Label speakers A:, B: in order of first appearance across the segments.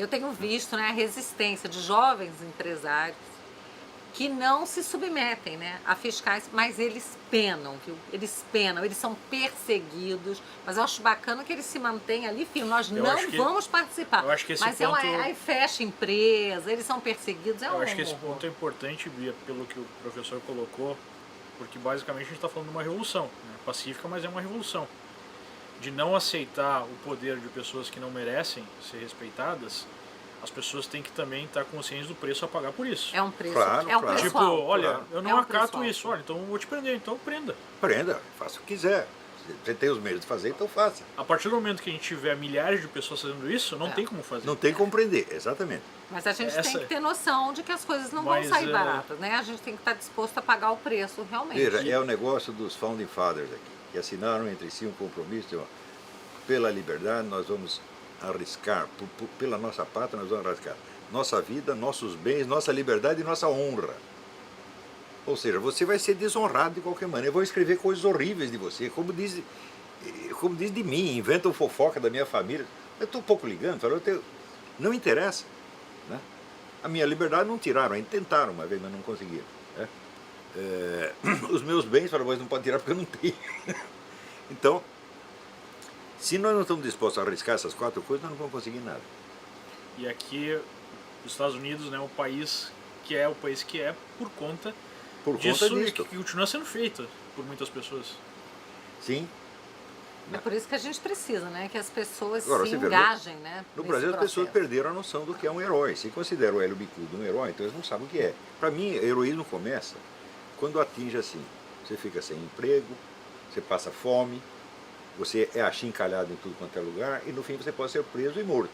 A: Eu tenho visto, né, a resistência de jovens empresários que não se submetem, né, a fiscais, mas eles penam, viu? Eles penam, eles são perseguidos, mas eu acho bacana que eles se mantêm ali firme. Nós
B: Eu
A: não
B: acho que-
A: vamos participar.
B: eu acho que esse
A: Mas
B: ponto-
A: aí fecha empresa, eles são perseguidos, é
B: Eu
A: um
B: acho que esse
A: horror.
B: ponto é importante, Bia, pelo que o professor colocou, porque basicamente a gente está falando de uma revolução, né? Pacífica, mas é uma revolução. De não aceitar o poder de pessoas que não merecem ser respeitadas, as pessoas têm que também estar conscientes do preço a pagar por isso.
A: É um preço,
C: Claro,
A: é um
C: claro.
A: preço
B: Tipo,
A: alto.
B: olha,
C: claro.
B: eu não
A: É um preço
B: acato
A: alto.
B: isso, olha, então eu vou te prender, então prenda.
C: Prenda, faça o que quiser. Você tem os meios de fazer, então faça.
B: A partir do momento que a gente tiver milhares de pessoas fazendo isso, não
A: É.
B: tem como fazer.
C: Não tem como prender, exatamente.
A: Mas a gente
B: Essa-
A: tem que ter noção de que as coisas não
B: Mas,
A: vão sair
B: é-
A: baratas, né? A gente tem que estar disposto a pagar o preço, realmente.
C: Veja, é o negócio dos Founding Fathers aqui, que assinaram entre si um compromisso de, ó, pela liberdade nós vamos arriscar, pela nossa pátria nós vamos arriscar nossa vida, nossos bens, nossa liberdade e nossa honra. Ou seja, você vai ser desonrado de qualquer maneira. Vão escrever coisas horríveis de você, como diz de mim, inventam fofoca da minha família. Eu estou um pouco ligando, não interessa. Né? A minha liberdade não tiraram, ainda tentaram uma vez, mas não conseguiram. Né? Os meus bens, falaram, mas não pode tirar porque eu não tenho. Então, se nós não estamos dispostos a arriscar essas quatro coisas, nós não vamos conseguir nada.
B: E aqui, os Estados Unidos, né, o país que é por conta
C: Por
B: disso
C: conta
B: e
C: disso.
B: que continua sendo feito por muitas pessoas.
C: Sim.
A: É por isso que a gente precisa, né? Que as pessoas
C: Agora,
A: se
C: você vê,
A: engajem, né?
C: No
A: nesse
C: Brasil as pessoas
A: processo.
C: perderam a noção do que é um herói. Se considera o Hélio Bicudo um herói, então eles não sabem o que é. Para mim, heroísmo começa quando atinge assim. Você fica sem emprego, você passa fome, você é achincalhado em tudo quanto é lugar e no fim você pode ser preso e morto.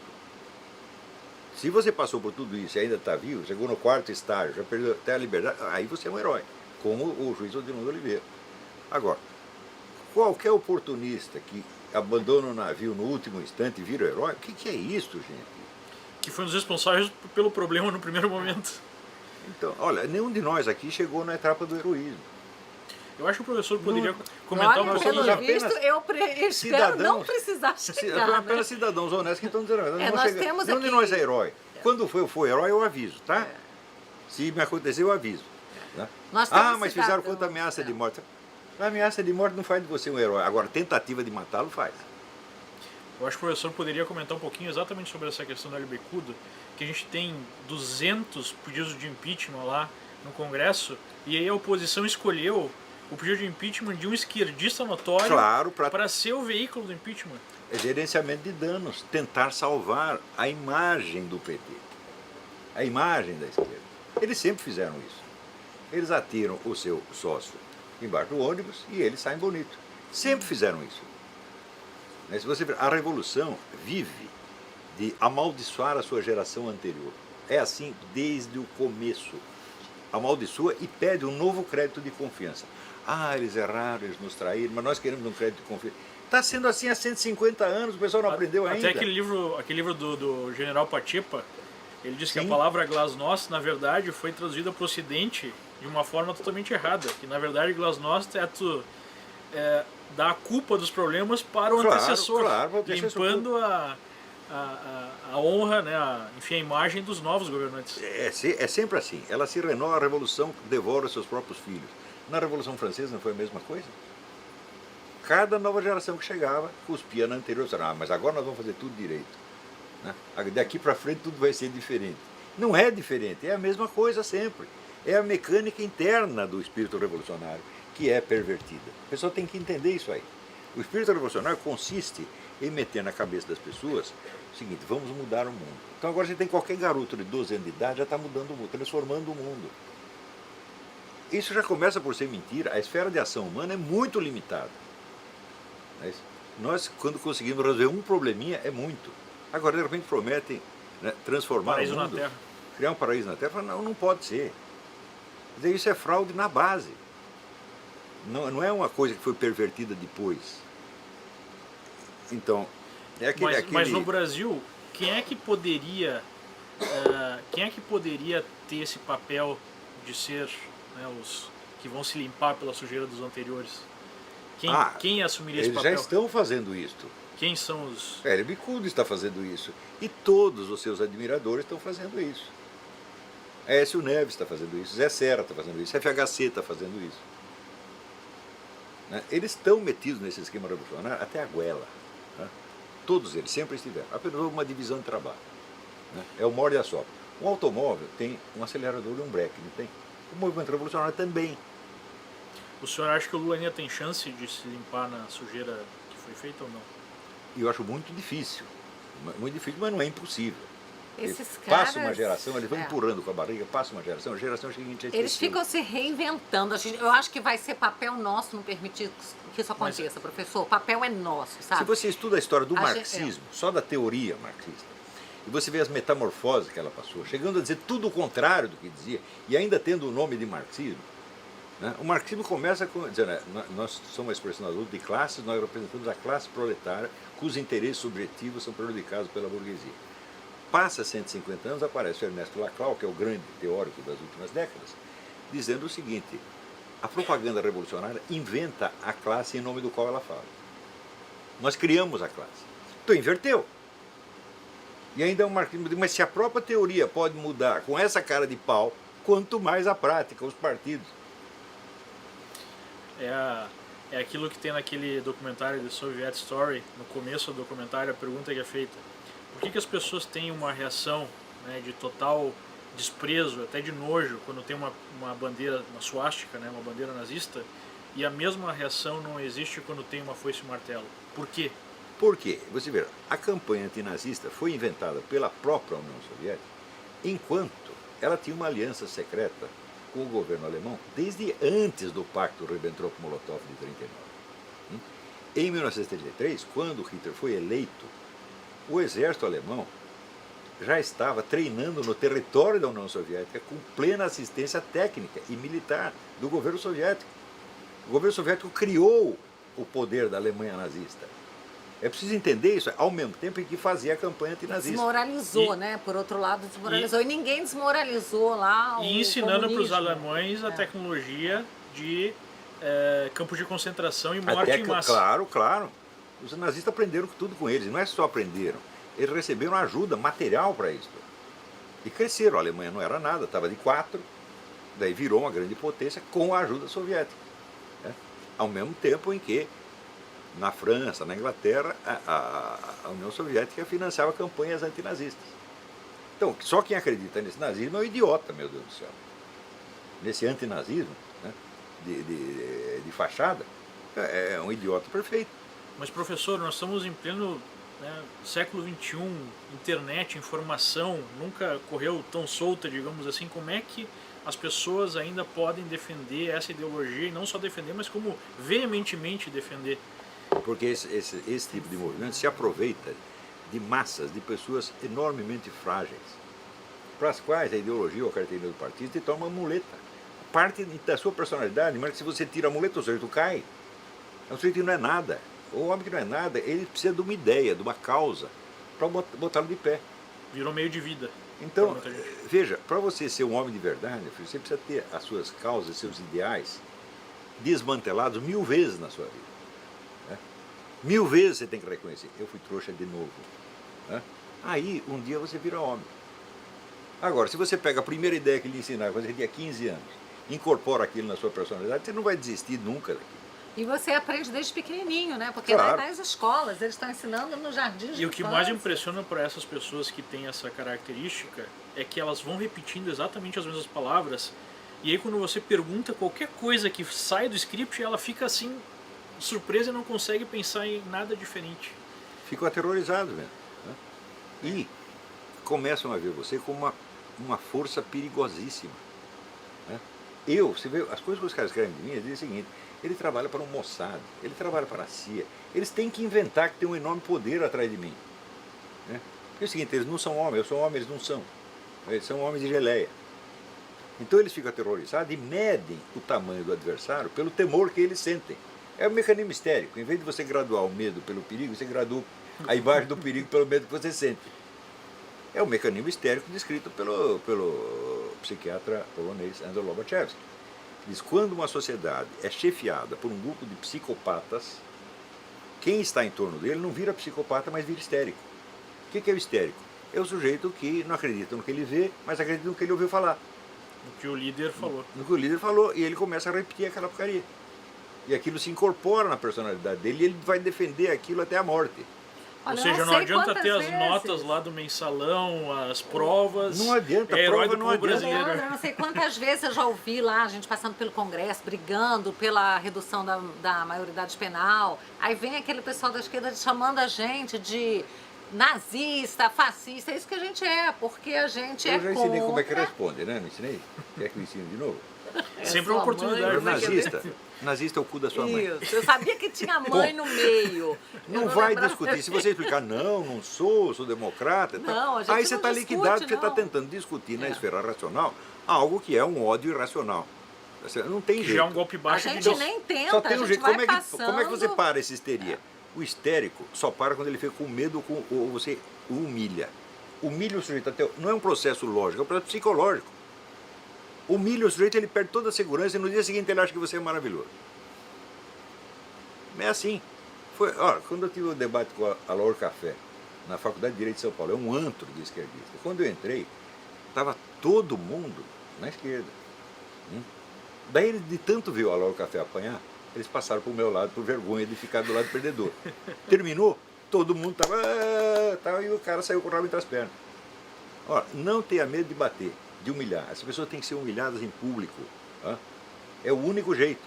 C: Se você passou por tudo isso e ainda está vivo, chegou no quarto estágio, já perdeu até a liberdade, aí você é um herói, como o juiz Odilon Oliveira. Agora, qualquer oportunista que abandona o navio no último instante e vira herói, o que é isso, gente?
B: Que foi um dos responsáveis pelo problema no primeiro momento.
C: Então, olha, nenhum de nós aqui chegou na etapa do heroísmo.
B: Eu acho que o professor poderia comentar um
A: Olha,
B: pouquinho.
A: pelo
C: somos
A: visto,
C: apenas
A: eu espero não
C: cidadãos.
A: precisar
C: São
A: chegar, né?
C: apenas cidadãos honestos que estão dizendo, não vão
A: nós
C: chegar.
A: temos
C: Nenhum de
A: aqui-
C: nós é herói. Quando for herói, eu aviso, tá? Se me acontecer, eu aviso. Né?
A: Nós temos
C: Mas fizeram
A: cidadãos,
C: quanto ameaça de
A: é.
C: morte. A ameaça de morte não faz de você um herói. Agora, tentativa de matá-lo faz.
B: Eu acho que o professor poderia comentar um pouquinho exatamente sobre essa questão do Hélio Bicudo, que a gente tem 200 pedidos de impeachment lá no Congresso, e aí a oposição escolheu o pedido de impeachment de um esquerdista notório
C: Claro,
B: para ser o veículo do impeachment.
C: É gerenciamento de danos, tentar salvar a imagem do PT, a imagem da esquerda. Eles sempre fizeram isso. Eles atiram o seu sócio embaixo do ônibus e eles saem bonito. Sempre fizeram isso. Mas se você ver, a revolução vive de amaldiçoar a sua geração anterior. É assim desde o começo. Amaldiçoa e pede um novo crédito de confiança. Eles erraram, eles nos traíram, mas nós queremos um crédito de confiança. Está sendo assim há 150 anos, o pessoal não aprendeu ainda.
B: Até aquele livro do general Patipa, ele diz que
C: Sim.
B: a palavra glasnost, na verdade, foi traduzida para o Ocidente de uma forma totalmente errada. Que, na verdade, glasnost é tu dar a culpa dos problemas para o antecessor,
C: claro, o antecessor.
B: limpando a honra, né, enfim, a imagem dos novos governantes.
C: É sempre assim. Ela se renova, a revolução devora seus próprios filhos. Na Revolução Francesa não foi a mesma coisa? Cada nova geração que chegava cuspia na anterior, dizendo, mas agora nós vamos fazer tudo direito. Né? Daqui para frente tudo vai ser diferente. Não é diferente, é a mesma coisa sempre. É a mecânica interna do espírito revolucionário que é pervertida. A pessoa tem que entender isso aí. O espírito revolucionário consiste em meter na cabeça das pessoas o seguinte, vamos mudar o mundo. Então agora você tem qualquer garoto de 12 anos de idade, já está mudando o mundo, transformando o mundo. Isso já começa por ser mentira. A esfera de ação humana é muito limitada. Nós, quando conseguimos resolver um probleminha, é muito. Agora, de repente, prometem, né, transformar
B: Paraíso
C: o
B: na
C: mundo,
B: Terra.
C: criar um paraíso na Terra. Não, não pode ser. Quer dizer, isso é fraude na base. Não é uma coisa que foi pervertida depois. Então, é aquele...
B: Mas no Brasil, quem é que poderia ter esse papel de ser, né, os que vão se limpar pela sujeira dos anteriores? Quem assumiria esse
C: Eles já
B: papel?
C: estão fazendo isto.
B: Quem são os...
C: Hélio Bicudo está fazendo isso. E todos os seus admiradores estão fazendo isso. Aécio Neves está fazendo isso, Zé Serra está fazendo isso, FHC está fazendo isso. Né? Eles estão metidos nesse esquema revolucionário até a goela. Né? Todos eles sempre estiveram. Apenas houve uma divisão de trabalho. Né? É o morde e assopra. Um automóvel tem um acelerador e um breque, não tem? O movimento revolucionário também.
B: O senhor acha que o Lula ainda tem chance de se limpar na sujeira que foi feita ou não?
C: E eu acho muito difícil, mas não é impossível.
A: Esses
C: Passa uma
A: caras,
C: geração, eles vão empurrando com a barriga, passa uma geração, a geração seguinte já
A: eles
C: esqueceu.
A: ficam se reinventando. Eu acho que vai ser papel nosso não permitir que isso aconteça, professor. O papel é nosso, sabe?
C: Se você estuda a história do
A: A
C: marxismo, só da teoria marxista, e você vê as metamorfoses que ela passou, chegando a dizer tudo o contrário do que dizia, e ainda tendo o nome de marxismo, né? O marxismo começa dizendo, nós somos uma expressão adulta de classes, nós representamos a classe proletária, cujos interesses subjetivos são prejudicados pela burguesia. Passa 150 anos, aparece o Ernesto Laclau, que é o grande teórico das últimas décadas, dizendo o seguinte: a propaganda revolucionária inventa a classe em nome do qual ela fala. Nós criamos a classe. Então inverteu. E ainda é um marxismo, mas se a própria teoria pode mudar com essa cara de pau, quanto mais a prática, os partidos.
B: É aquilo que tem naquele documentário The Soviet Story, no começo do documentário, a pergunta que é feita: por que as pessoas têm uma reação, né, de total desprezo, até de nojo, quando tem uma bandeira, uma suástica, né, uma bandeira nazista, e a mesma reação não existe quando tem uma foice e um martelo? Por quê?
C: Por quê? Você vê, a campanha antinazista foi inventada pela própria União Soviética, enquanto ela tinha uma aliança secreta com o governo alemão desde antes do pacto Ribbentrop-Molotov de 1939. Em 1933, quando Hitler foi eleito, o exército alemão já estava treinando no território da União Soviética com plena assistência técnica e militar do governo soviético. O governo soviético criou o poder da Alemanha nazista. É preciso entender isso ao mesmo tempo em que fazia a campanha antinazista.
A: Desmoralizou, né? Por outro lado, desmoralizou. E ninguém desmoralizou lá o
B: E ensinando para os
A: comunismo.
B: alemães a tecnologia de campos de concentração e morte
C: Até
B: em
C: que,
B: massa.
C: claro, claro. Os nazistas aprenderam tudo com eles. Não é só aprenderam. Eles receberam ajuda material para isso. E cresceram. A Alemanha não era nada, estava de 4. Daí virou uma grande potência com a ajuda soviética. Né? Ao mesmo tempo em que na França, na Inglaterra, a União Soviética financiava campanhas antinazistas. Então, só quem acredita nesse nazismo é um idiota, meu Deus do céu. Nesse antinazismo, né, de fachada, é um idiota perfeito.
B: Mas, professor, nós estamos em pleno, né, século XXI, internet, informação, nunca correu tão solta, digamos assim. Como é que as pessoas ainda podem defender essa ideologia, e não só defender, mas como veementemente defender?
C: Porque esse tipo de movimento se aproveita de massas de pessoas enormemente frágeis, para as quais a ideologia ou a carteirinha do partido se torna uma muleta. Parte da sua personalidade, mas se você tira a muleta, o sujeito cai. O sujeito não é nada. O homem que não é nada, ele precisa de uma ideia, de uma causa, para botá-lo de pé.
B: Virou meio de vida.
C: Então, veja, para você ser um homem de verdade, você precisa ter as suas causas, seus ideais desmantelados 1000 vezes na sua vida. 1000 vezes você tem que reconhecer: eu fui trouxa de novo. Né? Aí, um dia você vira homem. Agora, se você pega a primeira ideia que lhe ensinaram quando você tinha 15 anos, incorpora aquilo na sua personalidade, você não vai desistir nunca daquilo.
A: E você aprende desde pequenininho, né? Porque
C: Claro.
A: nas escolas, eles estão ensinando no jardim de
B: E o que
A: infância.
B: mais impressiona para essas pessoas que têm essa característica é que elas vão repetindo exatamente as mesmas palavras, e aí quando você pergunta qualquer coisa que sai do script, ela fica assim, surpresa, e não consegue pensar em nada diferente.
C: Ficam aterrorizados mesmo. Né? E começam a ver você como uma força perigosíssima. Né? Você vê, as coisas que os caras escrevem de mim, eles dizem o seguinte: ele trabalha para o Mossad, ele trabalha para a CIA, eles têm que inventar que tem um enorme poder atrás de mim. Né? Porque é o seguinte: eles não são homens, eu sou homem, eles não são. Eles são homens de geleia. Então eles ficam aterrorizados e medem o tamanho do adversário pelo temor que eles sentem. É um mecanismo histérico. Em vez de você graduar o medo pelo perigo, você gradua a imagem do perigo pelo medo que você sente. É um mecanismo histérico descrito pelo psiquiatra polonês Andrzej Lobachevsky. Diz: quando uma sociedade é chefiada por um grupo de psicopatas, quem está em torno dele não vira psicopata, mas vira histérico. O que é o histérico? É o sujeito que não acredita no que ele vê, mas acredita no que ele ouviu falar.
B: O que o líder falou.
C: No que o líder falou, e ele começa a repetir aquela porcaria. E aquilo se incorpora na personalidade dele e ele vai defender aquilo até a morte.
A: Olha,
B: Ou seja,
A: eu
B: não
A: sei
B: adianta
A: quantas
B: ter as
A: vezes.
B: notas lá do mensalão, as provas.
C: Não adianta,
B: é herói
C: prova
B: do
C: não
B: povo
C: adianta.
B: brasileiro.
A: Leandro, eu não sei quantas vezes eu já ouvi lá a gente passando pelo Congresso, brigando pela redução da maioridade penal. Aí vem aquele pessoal da esquerda chamando a gente de nazista, fascista. É isso que a gente é, porque a gente é
C: Eu já ensinei como é que
A: contra.
C: responde, né? Não ensinei? Quer que eu ensine de novo?
B: Sempre uma
A: sua
B: oportunidade.
A: mãe,
B: Mas
C: Nazista é o cu da sua mãe.
A: Isso, eu sabia que tinha mãe no meio. Eu
C: Não vai
A: lembrava-
C: discutir. Se você explicar, não sou democrata. e tal,
A: Não, a gente
C: aí você
A: não
C: está
A: discute,
C: liquidado, porque você está
A: não.
C: tentando discutir na
A: É.
C: esfera racional algo que é um ódio irracional. Não tem
B: que
C: jeito.
B: já é um golpe
A: A
B: baixo
A: gente
B: de
A: nem tenta,
C: Só tem
A: a
C: um
A: gente
C: jeito.
A: vai
C: Como é que você
A: passando.
C: para essa histeria? O histérico só para quando ele fica com medo ou você o humilha. Humilha o sujeito até. Não é um processo lógico, é um processo psicológico. Humilha o sujeito, ele perde toda a segurança e no dia seguinte ele acha que você é maravilhoso. É assim. Quando eu tive o debate com a Laura Café, na Faculdade de Direito de São Paulo, é um antro de esquerdista. Quando eu entrei, estava todo mundo na esquerda. Daí, de tanto ver a Laura Café apanhar, eles passaram para o meu lado por vergonha de ficar do lado do perdedor. Terminou, todo mundo estava e o cara saiu com o rabo entre as pernas. Não tenha medo de bater, de humilhar. As pessoas têm que ser humilhadas em público. É o único jeito.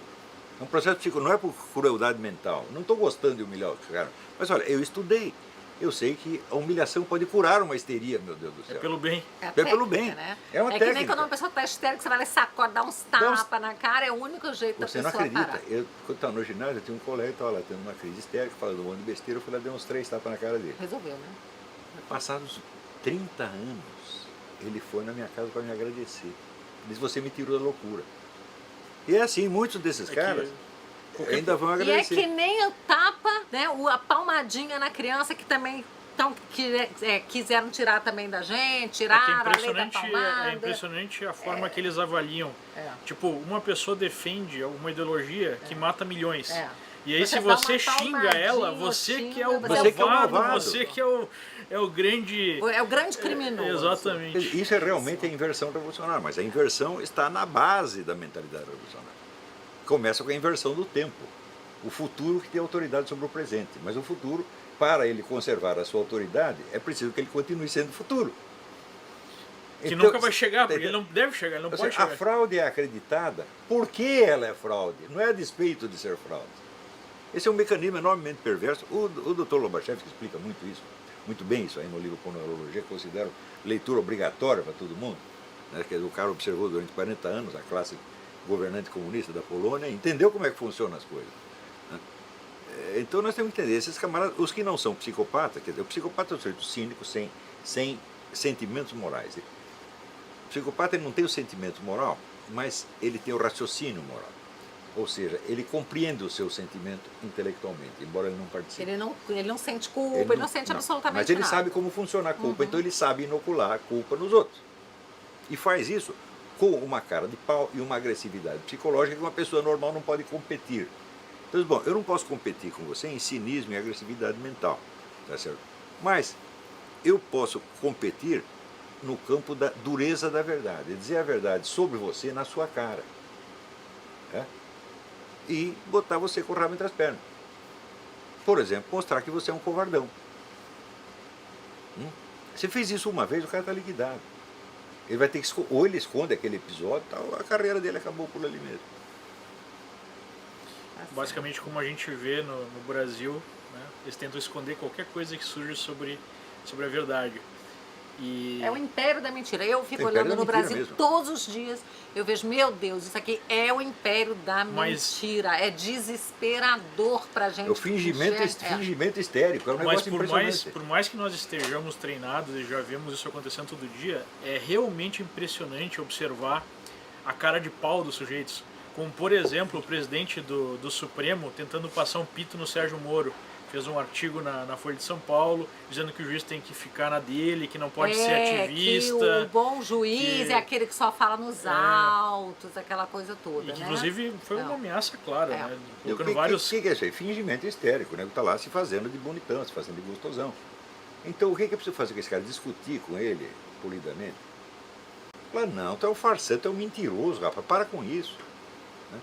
C: É um processo psicológico, não é por crueldade mental. Não estou gostando de humilhar os caras. Mas olha, eu estudei. Eu sei que a humilhação pode curar uma histeria, meu Deus do céu.
B: É pelo bem.
A: É,
C: pelo bem.
A: Né?
C: É uma
A: que nem
C: técnica.
A: quando uma pessoa está histérica, você vai lá e sacode, dá uns tapas na cara, é o único jeito
C: Você
A: da
C: não
A: pessoa
C: acredita.
A: parar.
C: Quando estava no ginásio, eu tinha um colega que estava lá tendo uma crise histérica, falando um monte de besteira, eu fui lá e dei uns 3 tapas na cara dele.
A: Resolveu, né?
C: Passados 30 anos, ele foi na minha casa para me agradecer. Ele disse, você me tirou da loucura. E é assim, muitos desses caras ainda vão
A: E é
C: agradecer.
A: que nem o tapa, né? A palmadinha na criança que também quiseram tirar também da gente, tiraram a lei da palmada.
B: É impressionante a forma que eles avaliam. Tipo, uma pessoa defende uma ideologia que mata milhões. E aí,
A: Você
B: se
A: dá
B: você
A: uma
B: xinga ela,
A: palmadinha,
B: você que é o
A: você
C: que é o malvado.
B: você que é o grande...
A: É o grande criminoso.
B: Exatamente.
C: Isso é realmente a inversão revolucionária, mas a inversão está na base da mentalidade revolucionária. Começa com a inversão do tempo. O futuro que tem autoridade sobre o presente, mas o futuro, para ele conservar a sua autoridade, é preciso que ele continue sendo futuro.
B: Que
C: Então,
B: nunca vai chegar, porque ele não deve chegar, ele não pode
C: a
B: chegar.
C: fraude é acreditada porque ela é fraude, não é a despeito de ser fraude. Esse é um mecanismo enormemente perverso. O Dr. Lobachevsky explica muito bem isso aí no livro Poneurologia, que considero leitura obrigatória para todo mundo. Né? O cara observou durante 40 anos a classe governante comunista da Polônia e entendeu como é que funcionam as coisas. Né? Então nós temos que entender, esses camaradas, os que não são psicopatas, quer dizer, o psicopata é um sujeito cínico sem sentimentos morais. O psicopata ele não tem o sentimento moral, mas ele tem o raciocínio moral. Ou seja, ele compreende o seu sentimento intelectualmente, embora ele não participe.
A: Ele não sente culpa, ele não sente absolutamente
C: nada. Mas ele
A: nada.
C: sabe como funciona a culpa, então ele sabe inocular a culpa nos outros. E faz isso com uma cara de pau e uma agressividade psicológica que uma pessoa normal não pode competir. Então, bom, eu não posso competir com você em cinismo e agressividade mental, tá certo? Mas eu posso competir no campo da dureza da verdade, dizer a verdade sobre você na sua cara. Né? E botar você com o rabo entre as pernas. Por exemplo, mostrar que você é um covardão. Você fez isso uma vez, o cara está liquidado. Ele vai ter que ou ele esconde aquele episódio, tal, a carreira dele acabou por ali mesmo.
B: Basicamente, como a gente vê no Brasil, né, eles tentam esconder qualquer coisa que surge sobre a verdade. E...
A: É o império da mentira. Eu fico
C: Império
A: olhando
C: da
A: no
C: mentira
A: Brasil
C: mesmo.
A: todos os dias, eu vejo, meu Deus, isso aqui é o império da
B: Mas-
A: mentira. É desesperador pra gente.
C: É o fingimento histérico, é um
B: Mas
C: negócio impressionante.
B: por mais que nós estejamos treinados e já vemos isso acontecendo todo dia, é realmente impressionante observar a cara de pau dos sujeitos. Como, por exemplo, o presidente do Supremo tentando passar um pito no Sérgio Moro, fez um artigo na Folha de São Paulo, dizendo que o juiz tem que ficar na dele, que não pode ser ativista.
A: Que o bom juiz
B: que-
A: é aquele que só fala nos autos, aquela coisa toda,
B: E que,
A: né?
B: inclusive, foi uma ameaça clara,
A: É.
B: né?
C: O
B: Colocando
C: que,
B: vários...
C: que é isso aí? Fingimento histérico, né? Está lá se fazendo de bonitão, se fazendo de gostosão. Então o que eu preciso fazer com esse cara? Discutir com ele polidamente? Falar, não, tu é um farsante, tu é um mentiroso, rapaz, para com isso. Né?